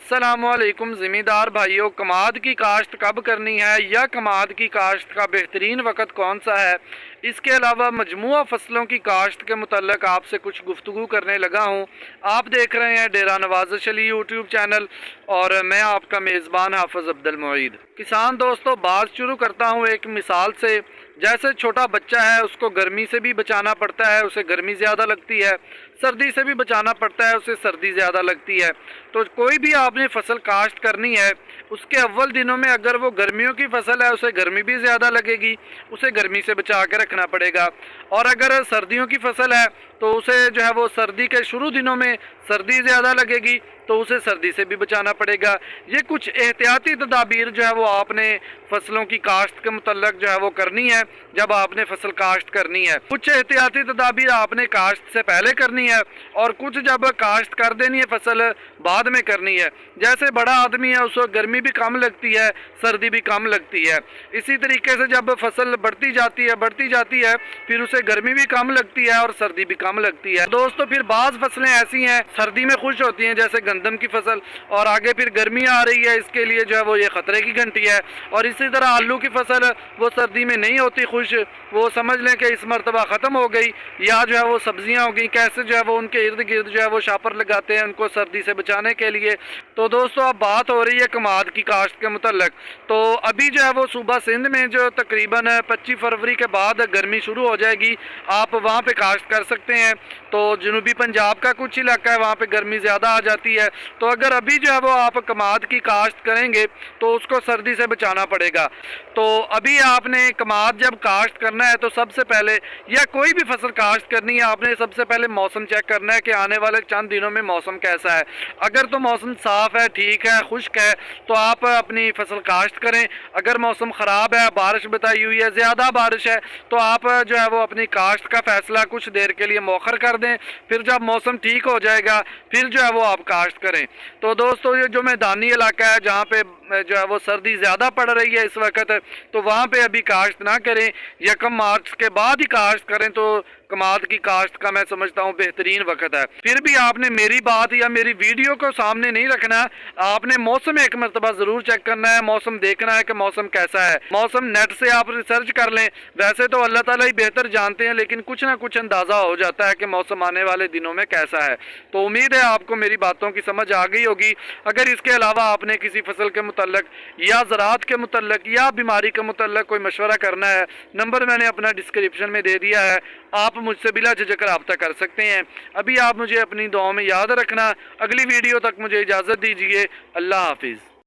अस्सलामुअलैकुम ज़मींदार भाइयों, कमाद की काश्त कब करनी है या कमाद की काश्त का बेहतरीन वक़्त कौन सा है, इसके अलावा मजमूआ फ़सलों की काश्त के मुतल्लक आपसे कुछ गुफ्तगू करने लगा हूँ। आप देख रहे हैं डेरा नवाज़िश अली यूट्यूब चैनल और मैं आपका मेज़बान हाफ़िज़ अब्दुल मुईद। किसान दोस्तों, बात शुरू करता हूँ एक मिसाल से। जैसे छोटा बच्चा है, उसको गर्मी से भी बचाना पड़ता है, उसे गर्मी ज़्यादा लगती है, सर्दी से भी बचाना पड़ता है, उसे सर्दी ज़्यादा लगती है। तो कोई भी आपने फसल काश्त करनी है, उसके अव्वल दिनों में अगर वो गर्मियों की फसल है, उसे गर्मी भी ज़्यादा लगेगी, उसे गर्मी से बचा के रखना पड़ेगा। और अगर सर्दियों की फसल है तो उसे जो है वो सर्दी के शुरू दिनों में सर्दी ज़्यादा लगेगी, तो उसे सर्दी से भी बचाना पड़ेगा। ये कुछ एहतियाती तदाबीर जो है वो आपने फसलों की काश्त के मुतल्लक जो है वो करनी है जब आपने फसल काश्त करनी है। कुछ एहतियाती तदाबीर आपने काश्त से पहले करनी है और कुछ जब काश्त कर देनी है फसल बाद में करनी है। जैसे बड़ा आदमी है, उसको गर्मी भी कम लगती है, सर्दी भी कम लगती है। इसी तरीके से जब फसल बढ़ती जाती है फिर उसे गर्मी भी कम लगती है और सर्दी भी कम लगती है। दोस्तों, फिर बाज़ फसलें ऐसी हैं सर्दी में खुश होती हैं, जैसे गंदम की फसल, और आगे फिर गर्मी आ रही है, इसके लिए जो है वो ये ख़तरे की घंटी है। और इसी तरह आलू की फसल, वो सर्दी में नहीं होती खुश, वो समझ लें कि इस मरतबा ख़त्म हो गई, या जो है वो सब्जियां हो गई। कैसे जो है वो उनके इर्द गिर्द जो है वो शापर लगाते हैं उनको सर्दी से बचाने के लिए। तो दोस्तों, अब बात हो रही है कमाद की काश्त के मुतल्लक। तो अभी जो है वो सूबा सिंध में जो तकरीबन 25 फरवरी के बाद गर्मी शुरू हो जाएगी, आप वहाँ पे काश्त कर सकते हैं। तो जनूबी पंजाब का कुछ इलाका है, वहाँ पे गर्मी ज़्यादा आ जाती है। तो अगर अभी जो है वो आप कमाद की काश्त करेंगे तो उसको सर्दी से बचाना पड़ेगा। तो अभी आपने कमाद जब काश्त करना है तो सबसे पहले, या कोई भी फसल काश्त करनी है, आपने सबसे पहले मौसम चेक करना है कि आने वाले चंद दिनों में मौसम कैसा है। अगर तो मौसम साफ़ है, ठीक है, खुश्क है, तो आप अपनी फसल काश्त करें। अगर मौसम ख़राब है, बारिश बताई हुई है, ज़्यादा बारिश है, तो आप जो है वो अपनी काश्त का फ़ैसला कुछ देर के लिए मौखर कर दें। फिर जब मौसम ठीक हो जाएगा फिर जो है वो आप काश्त करें। तो दोस्तों, ये जो मैदानी इलाका है जहाँ पे जो है वो सर्दी ज़्यादा पड़ रही है इस वक्त, तो वहाँ पे अभी काश्त ना करें, 1 मार्च के बाद ही काश्त करें तो कमाद की काश्त का मैं समझता हूँ बेहतरीन वक्त है। फिर भी आपने मेरी बात या मेरी वीडियो को सामने नहीं रखना, आपने मौसम एक मरतबा ज़रूर चेक करना है, मौसम देखना है कि मौसम कैसा है। मौसम नेट से आप रिसर्च कर लें, वैसे तो अल्लाह ताला ही बेहतर जानते हैं, लेकिन कुछ ना कुछ अंदाज़ा हो जाता है कि मौसम आने वाले दिनों में कैसा है। तो उम्मीद है आपको मेरी बातों की समझ आ गई होगी। अगर इसके अलावा आपने किसी फसल के मुतल्लक या ज़राअत के मुतल्लक या बीमारी के मुतल्लक कोई मशवरा करना है, नंबर मैंने अपना डिस्क्रिप्शन में दे दिया है, आप मुझसे बिला झिझक रब्ता कर सकते हैं। अभी आप मुझे अपनी दुआओं में याद रखना। अगली वीडियो तक मुझे इजाज़त दीजिए। अल्लाह हाफिज़।